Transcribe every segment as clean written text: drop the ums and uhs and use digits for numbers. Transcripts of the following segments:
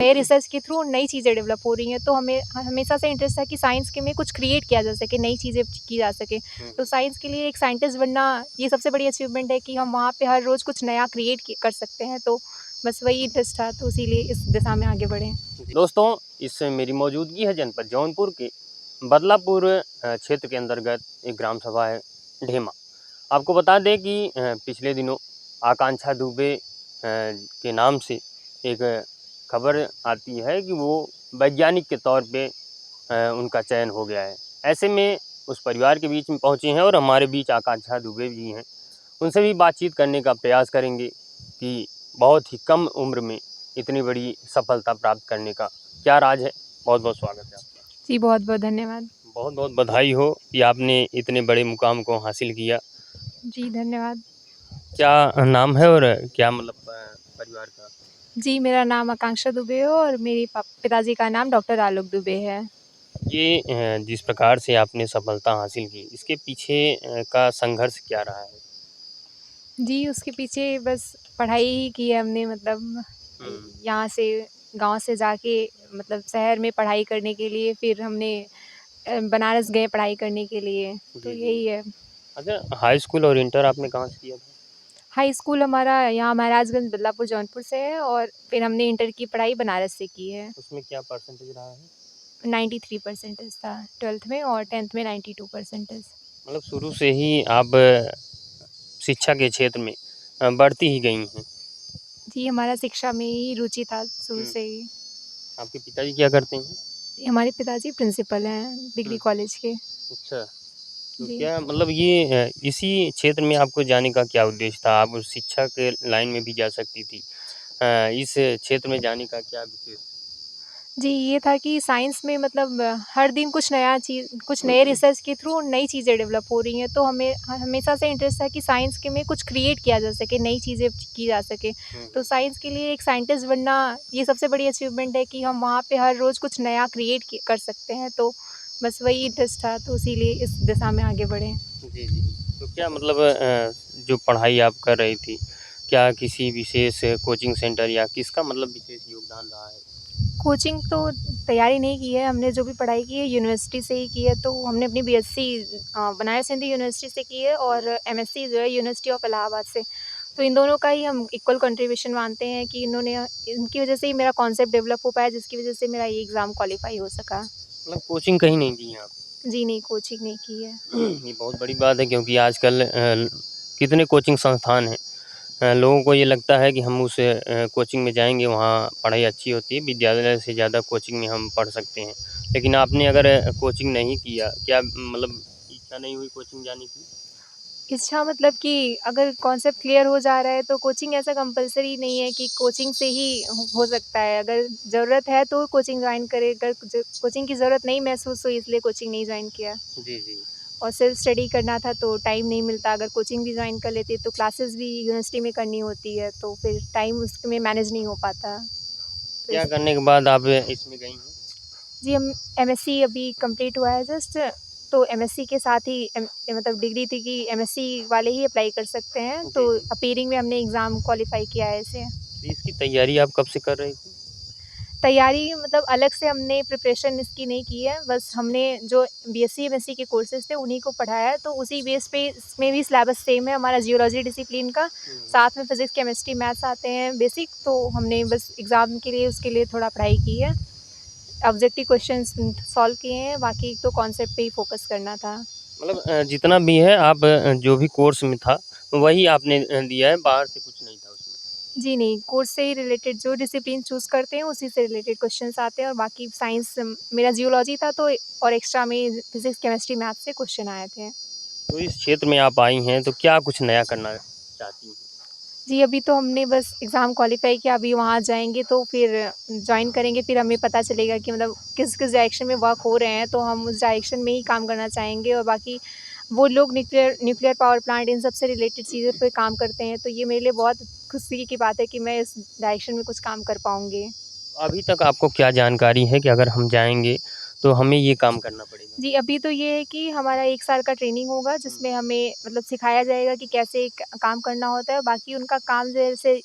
नए रिसर्च के थ्रू नई चीज़ें डेवलप हो रही हैं, तो हमें हमेशा से इंटरेस्ट था कि साइंस के में कुछ क्रिएट किया जा सके, नई चीज़ें की जा सके। तो साइंस के लिए एक साइंटिस्ट बनना ये सबसे बड़ी अचीवमेंट है कि हम वहाँ पे हर रोज़ कुछ नया क्रिएट कर सकते हैं, तो बस वही इंटरेस्ट था, तो इसीलिए इस दिशा में आगे बढ़े। दोस्तों, इस मेरी मौजूदगी है जनपद जौनपुर के बदलापुर क्षेत्र के अंतर्गत एक ग्राम सभा है ढेमा। आपको बता दें कि पिछले दिनों आकांक्षा दुबे के नाम से एक खबर आती है कि वो वैज्ञानिक के तौर पे उनका चयन हो गया है। ऐसे में उस परिवार के बीच में पहुँचे हैं और हमारे बीच आकांक्षा दुबे जी हैं। उनसे भी बातचीत करने का प्रयास करेंगे कि बहुत ही कम उम्र में इतनी बड़ी सफलता प्राप्त करने का क्या राज है। बहुत बहुत स्वागत है आपका। जी, बहुत-बहुत धन्यवाद। बहुत बहुत बधाई हो कि आपने इतने बड़े मुकाम को हासिल किया। जी, धन्यवाद। क्या नाम है और क्या मतलब परिवार का? जी, मेरा नाम आकांक्षा दुबे है और मेरे पिताजी का नाम डॉक्टर आलोक दुबे है। ये जिस प्रकार से आपने सफलता हासिल की, इसके पीछे का संघर्ष क्या रहा है? जी, उसके पीछे बस पढ़ाई ही की है हमने, मतलब यहाँ से गाँव से जाके मतलब शहर में पढ़ाई करने के लिए, फिर हमने बनारस गए पढ़ाई करने के लिए, तो जी, जी। यही है। अच्छा, हाई स्कूल और इंटर आपने कहाँ से किया था? हाई स्कूल हमारा यहाँ महाराजगंज बदलापुर जौनपुर से है और फिर हमने इंटर की पढ़ाई बनारस से की है। उसमें क्या परसेंटेज रहा है? 93 परसेंटेज था 12th में और 10th में 92 परसेंटेज। मतलब शुरू से ही आप शिक्षा के क्षेत्र में बढ़ती ही गई हैं। जी, हमारा शिक्षा में ही रुचि था शुरू हुँ। से ही। आपके पिताजी क्या करते हैं? हमारे पिताजी प्रिंसिपल हैं डिग्री हुँ। कॉलेज के। अच्छा, तो जी। क्या मतलब ये इसी क्षेत्र में आपको जाने का क्या उद्देश्य था? आप उस शिक्षा के लाइन में भी जा सकती थी। इस क्षेत्र में जाने का क्या विशेष? जी, ये था कि साइंस में मतलब हर दिन कुछ नया चीज़ कुछ नए रिसर्च के थ्रू नई चीज़ें डेवलप हो रही हैं, तो हमें हमेशा से इंटरेस्ट था कि साइंस के में कुछ क्रिएट किया जा सके, नई चीज़ें की जा सके। तो साइंस के लिए एक साइंटिस्ट बनना ये सबसे बड़ी अचीवमेंट है कि हम वहाँ पे हर रोज़ कुछ नया क्रिएट कर सकते हैं, तो बस वही इंटरेस्ट था, तो इसीलिए इस दिशा में आगे बढ़े। जी, जी। तो क्या मतलब जो पढ़ाई आप कर रही थी, क्या किसी विशेष कोचिंग सेंटर या किसका मतलब विशेष योगदान रहा है? कोचिंग तो तैयारी नहीं की है, हमने जो भी पढ़ाई की है यूनिवर्सिटी से ही की है, तो हमने अपनी बीएससी बनारस हिंदू यूनिवर्सिटी से की है और एमएससी जो है यूनिवर्सिटी ऑफ इलाहाबाद से। तो इन दोनों का ही हम इक्वल कंट्रीब्यूशन मानते हैं कि इनकी वजह से ही मेरा कॉन्सेप्ट डेवलप हो पाया, जिसकी वजह से मेरा ये एग्ज़ाम क्वालीफाई हो सका। मतलब कोचिंग कहीं नहीं दी हैं आप? जी नहीं, कोचिंग नहीं की है। ये बहुत बड़ी बात है क्योंकि आजकल कितने कोचिंग संस्थान हैं। लोगों को ये लगता है कि हम उस कोचिंग में जाएँगे, वहाँ पढ़ाई अच्छी होती है, विद्यालय से ज़्यादा कोचिंग में हम पढ़ सकते हैं। लेकिन आपने अगर कोचिंग नहीं किया, क्या मतलब इच्छा नहीं हुई कोचिंग जाने की? इच्छा मतलब कि अगर कॉन्सेप्ट क्लियर हो जा रहा है, तो कोचिंग ऐसा कंपल्सरी नहीं है कि कोचिंग से ही हो सकता है। अगर ज़रूरत है तो कोचिंग जॉइन करें, अगर कोचिंग की ज़रूरत नहीं महसूस हुई इसलिए कोचिंग नहीं जॉइन किया। जी, जी। और सेल्फ स्टडी करना था तो टाइम नहीं मिलता, अगर कोचिंग भी जॉइन कर लेती तो क्लासेस भी यूनिवर्सिटी में करनी होती है, तो फिर टाइम उसमें मैनेज नहीं हो पाता। तो क्या इस करने के बाद आप इसमें गई हैं? जी, हम एमएससी अभी कंप्लीट हुआ है जस्ट, तो एमएससी के साथ ही मतलब डिग्री थी कि एमएससी वाले ही अप्लाई कर सकते हैं, जी, तो जी। अपीयरिंग में हमने एग्ज़ाम क्वालीफाई किया है इसे। तो इसकी तैयारी आप कब से कर रही थी? तैयारी मतलब अलग से हमने प्रिपरेशन इसकी नहीं की है, बस हमने जो बीएससी, एमएससी के कोर्सेज़ थे उन्हीं को पढ़ा है, तो उसी बेस पे इसमें भी सिलेबस सेम है हमारा जियोलॉजी डिसिप्लिन का, साथ में फिज़िक्स, केमिस्ट्री, मैथ्स आते हैं बेसिक, तो हमने बस एग्ज़ाम के लिए उसके लिए थोड़ा पढ़ाई की है। ऑब्जेक्टिव क्वेश्चंस सॉल्व किए हैं, बाकी तो कॉन्सेप्ट पे ही फ़ोकस करना था। मतलब जितना भी है आप जो भी कोर्स में था, वही आपने दिया है, बाहर से कुछ नहीं था उसमें? जी नहीं, कोर्स से ही रिलेटेड जो डिसिप्लिन चूज़ करते हैं उसी से रिलेटेड क्वेश्चंस आते हैं और बाकी साइंस मेरा जियोलॉजी था तो और एक्स्ट्रा में फिज़िक्स, केमिस्ट्री, मैथ्स से क्वेश्चन आए थे। तो इस क्षेत्र में आप आई हैं, तो क्या कुछ नया करना चाहती हैं? जी, अभी तो हमने बस एग्ज़ाम क्वालीफ़ाई किया, अभी वहाँ जाएँगे तो फिर जॉइन करेंगे, फिर हमें पता चलेगा कि मतलब किस-किस डायरेक्शन में वर्क हो रहे हैं, तो हम उस डायरेक्शन में ही काम करना चाहेंगे और बाकी वो लोग nuclear nuclear power plant in सब से रिलेटेड चीज़ों पे काम करते हैं, तो ये मेरे लिए बहुत खुशी की बात है कि मैं इस डायरेक्शन में कुछ काम कर पाऊँगी। अभी तक आपको क्या जानकारी है कि अगर हम जाएँगे, तो हमें ये काम करना पड़ेगा? जी, अभी तो ये है कि हमारा 1 साल का ट्रेनिंग होगा जिसमें हमें मतलब सिखाया जाएगा कि कैसे क काम करना होता है। बाकी उनका काम जैसे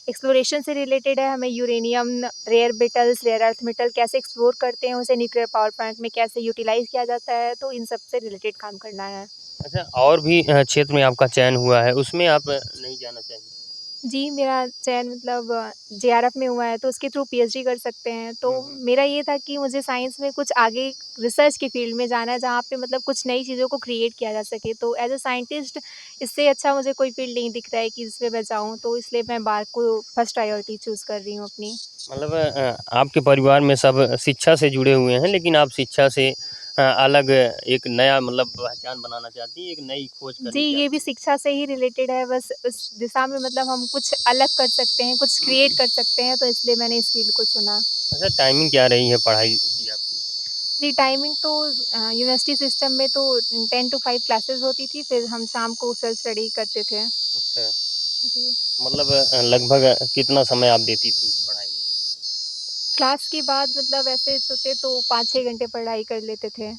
एक्सप्लोरेशन से रिलेटेड है, हमें uranium, rare metals, rare earth metal कैसे एक्सप्लोर करते हैं, उसे न्यूक्लियर पावर प्लांट में कैसे यूटिलाइज़ किया जाता है, तो इन सब से रिलेटेड काम करना है। अच्छा, और भी क्षेत्र में आपका चयन हुआ है, उसमें आप नहीं जाना चाहेंगी? जी, मेरा चयन मतलब जेआरएफ में हुआ है, तो उसके थ्रू पीएचडी कर सकते हैं। तो हुँ, हुँ। मेरा ये था कि मुझे साइंस में कुछ आगे रिसर्च की फ़ील्ड में जाना है, जहाँ पे मतलब कुछ नई चीज़ों को क्रिएट किया जा सके। तो एज़ अ साइंटिस्ट इससे अच्छा मुझे कोई फ़ील्ड नहीं दिख रहा है कि जिसमें मैं जाऊँ, तो इसलिए मैं बार को फर्स्ट प्रायोरिटी चूज़ कर रही हूँ अपनी। मतलब आपके परिवार में सब शिक्षा से जुड़े हुए हैं, लेकिन आप शिक्षा से अलग एक नया मतलब पहचान बनाना चाहती हैं, एक नई खोज जी, करनी ये भी चाहती हैं। शिक्षा से ही रिलेटेड है, बस उस दिशा में मतलब हम कुछ अलग कर सकते हैं, कुछ क्रिएट कर सकते हैं, तो इसलिए मैंने इस फ़ील्ड को चुना। अच्छा, टाइमिंग क्या रही है पढ़ाई की आपकी? जी, टाइमिंग तो यूनिवर्सिटी सिस्टम में तो 10 टू 5 क्लासेस होती थी, फिर हम शाम को सेल्फ स्टडी करते थे। अच्छा, जी। मतलब लगभग कितना समय आप देती थी पढ़ाई में? क्लास के बाद मतलब ऐसे सोचे तो 5-6 घंटे पढ़ाई कर लेते थे।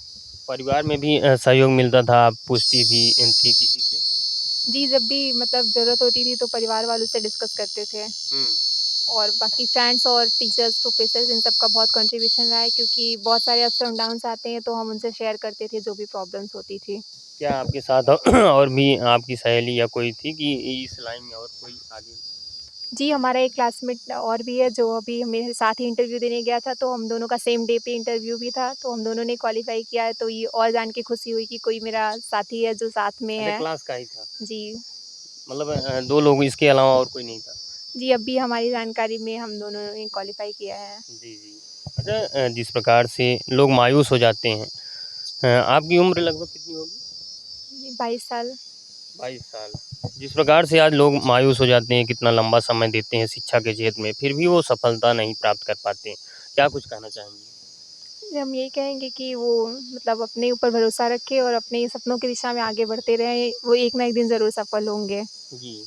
परिवार में भी सहयोग मिलता था, आप पूछती भी थी किसी से? जी, जब भी मतलब ज़रूरत होती थी तो परिवार वालों से डिस्कस करते थे हुँ। और बाकी फ्रेंड्स और टीचर्स, प्रोफ़ेसर्स इन सब का बहुत कंट्रीब्यूशन रहा है क्योंकि बहुत सारे अप्स एंड डाउन्स आते हैं, तो हम उनसे शेयर करते थे जो भी प्रॉब्लम्स होती थी। क्या आपके साथ और भी आपकी सहेली या कोई थी कि इस लाइन में और कोई आगे? जी, हमारा एक क्लासमेट और भी है जो अभी मेरे साथ ही इंटरव्यू देने गया था, तो हम दोनों का सेम डे पे इंटरव्यू भी था, तो हम दोनों ने क्वालीफाई किया है, तो ये और जान के खुशी हुई कि कोई मेरा साथी है जो साथ में अच्छा, है। क्लास का ही था। जी। मतलब 2 लोग इसके अलावा और कोई नहीं था? जी, अभी हमारी जानकारी में हम दोनों ने क्वालीफाई किया है। जी, जी। अच्छा, जिस प्रकार से लोग मायूस हो जाते हैं, आपकी उम्र लगभग कितनी होगी? जी, 22 साल। 22 साल। जिस प्रकार से आज लोग मायूस हो जाते हैं, कितना लंबा समय देते हैं शिक्षा के क्षेत्र में, फिर भी वो सफलता नहीं प्राप्त कर पाते हैं। क्या कुछ कहना चाहेंगी? जी, हम यही कहेंगे कि वो मतलब अपने ऊपर भरोसा रखें और अपने सपनों की दिशा में आगे बढ़ते रहें, वो एक ना एक दिन ज़रूर सफल होंगे। जी।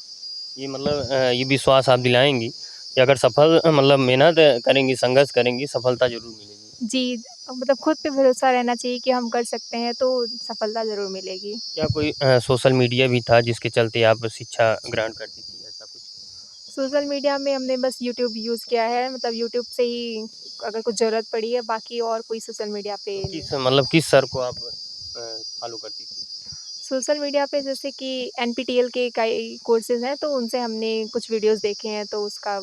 ये मतलब ये विश्वास आप दिलाएँगी कि अगर सफल मतलब मेहनत करेंगी, संघर्ष करेंगी, सफलता ज़रूर मिलेगी। जी, मतलब खुद पे भरोसा रहना चाहिए कि हम कर सकते हैं, तो सफलता ज़रूर मिलेगी। क्या कोई सोशल मीडिया भी था जिसके चलते आप शिक्षा ग्रहण करती थी, ऐसा कुछ? सोशल मीडिया में हमने बस यूट्यूब यूज़ किया है, मतलब यूट्यूब से ही अगर कुछ ज़रूरत पड़ी है, बाकी और कोई सोशल मीडिया पे नहीं। किस सर को आप फ़ॉलो करती थी? सोशल मीडिया पे जैसे कि एनपीटीईएल के कई कोर्सेज़ हैं, तो उनसे हमने कुछ वीडियोज़ देखे हैं, तो उसका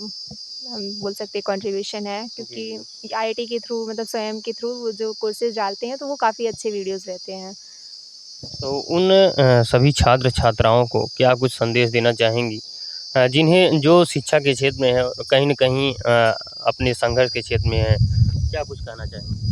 हम बोल सकते हैं कंट्रीब्यूशन है जी, जी। क्योंकि आईआईटी के थ्रू मतलब स्वयं के थ्रू वो जो कोर्सेज़ डालते हैं, तो वो काफ़ी अच्छे वीडियोज़ रहते हैं। तो उन सभी छात्र-छात्राओं को क्या कुछ संदेश देना चाहेंगी? जिन्हें जो शिक्षा के क्षेत्र में है, कहीं न कहीं अपने संघर्ष के क्षेत्र में है, क्या कुछ कहना चाहेंगी?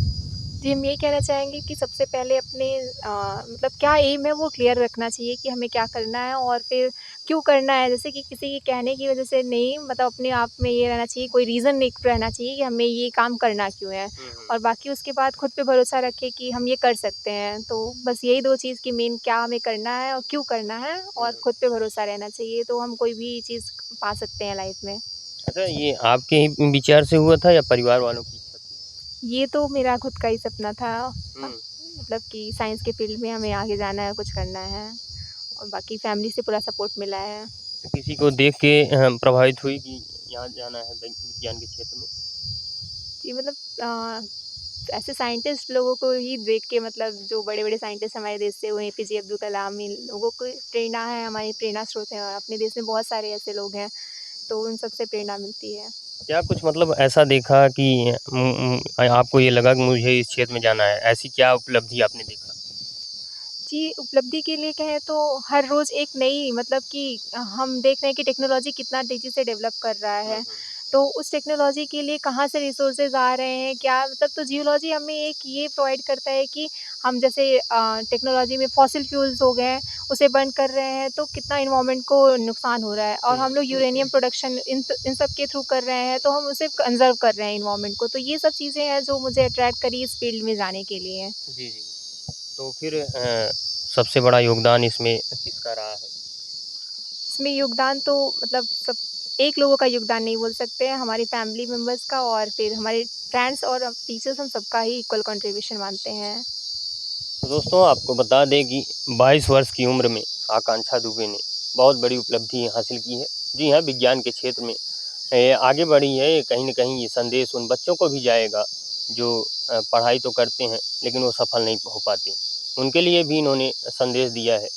जी, हम यही कहना चाहेंगे कि सबसे पहले अपने मतलब क्या एम है वो क्लियर रखना चाहिए कि हमें क्या करना है और फिर क्यों करना है। जैसे कि किसी के कहने की वज़ह से नहीं मतलब अपने आप में ये रहना चाहिए, कोई रीज़न एक रहना चाहिए कि हमें ये काम करना क्यों है। हुँ, हुँ। और बाकी उसके बाद खुद पे भरोसा रखें कि हम ये कर सकते हैं। तो बस यही 2 चीज़ कि मेन क्या हमें करना है और क्यों करना है हुँ, और हुँ। खुद पे भरोसा रहना चाहिए, तो हम कोई भी चीज़ पा सकते हैं लाइफ़ में। अच्छा, ये आपके ही विचार से हुआ था या परिवार वालों की इच्छा थी? ये तो मेरा खुद का ही सपना था हुँ। मतलब कि साइंस के फ़ील्ड में हमें आगे जाना है, कुछ करना है और बाकी फैमिली से पूरा सपोर्ट मिला है। तो किसी को देख के प्रभावित हुई कि यहाँ जाना है विज्ञान के क्षेत्र में? जी, मतलब ऐसे साइंटिस्ट लोगों को ही देख के मतलब जो बड़े-बड़े साइंटिस्ट हमारे देश से हुए एपीजे अब्दुल कलाम इन लोगों को प्रेरणा है, हमारी प्रेरणा स्रोत है और अपने देश में बहुत सारे ऐसे लोग हैं, तो उन सब से प्रेरणा मिलती है। क्या कुछ मतलब ऐसा देखा कि आपको ये लगा कि मुझे इस क्षेत्र में जाना है, ऐसी क्या उपलब्धि आपने देखा? जी, उपलब्धि के लिए कहें तो हर रोज़ एक नई मतलब कि हम देख रहे हैं कि टेक्नोलॉजी कितना तेज़ी से डेवलप कर रहा हुँ, है। हुँ। तो उस टेक्नोलॉजी के लिए कहाँ से रिसोर्सेज़ आ रहे हैं, क्या मतलब तो जियोलॉजी हमें एक ये प्रोवाइड करता है कि हम जैसे टेक्नोलॉजी में फॉसिल फ्यूल्स हो गए, उसे बर्न कर रहे हैं तो कितना एनवायरनमेंट को नुकसान हो रहा है और हुँ। हम लोग यूरेनियम प्रोडक्शन इन सब के थ्रू कर रहे हैं, तो हम उसे कंज़र्व कर रहे हैं एनवायरनमेंट को। तो ये सब चीज़ें हैं जो मुझे अट्रैक्ट करी इस फ़ील्ड में जाने के लिए। जी, जी। तो फिर सबसे बड़ा योगदान इसमें किसका रहा है? इसमें योगदान तो मतलब सब एक लोगों का योगदान नहीं बोल सकते हैं, हमारी फैमिली मेंबर्स का और फिर हमारे फ्रेंड्स और टीचर्स हम सबका ही इक्वल कंट्रीब्यूशन मानते हैं। तो दोस्तों आपको बता दें कि 22 वर्ष की उम्र में आकांक्षा दुबे ने बहुत बड़ी उपलब्धि हासिल की है। जी हाँ, विज्ञान के क्षेत्र में आगे बढ़ी है, कहीं न कहीं ये संदेश उन बच्चों को भी जाएगा जो पढ़ाई तो करते हैं लेकिन वो सफल नहीं हो पाते। उनके लिए भी इन्होंने संदेश दिया है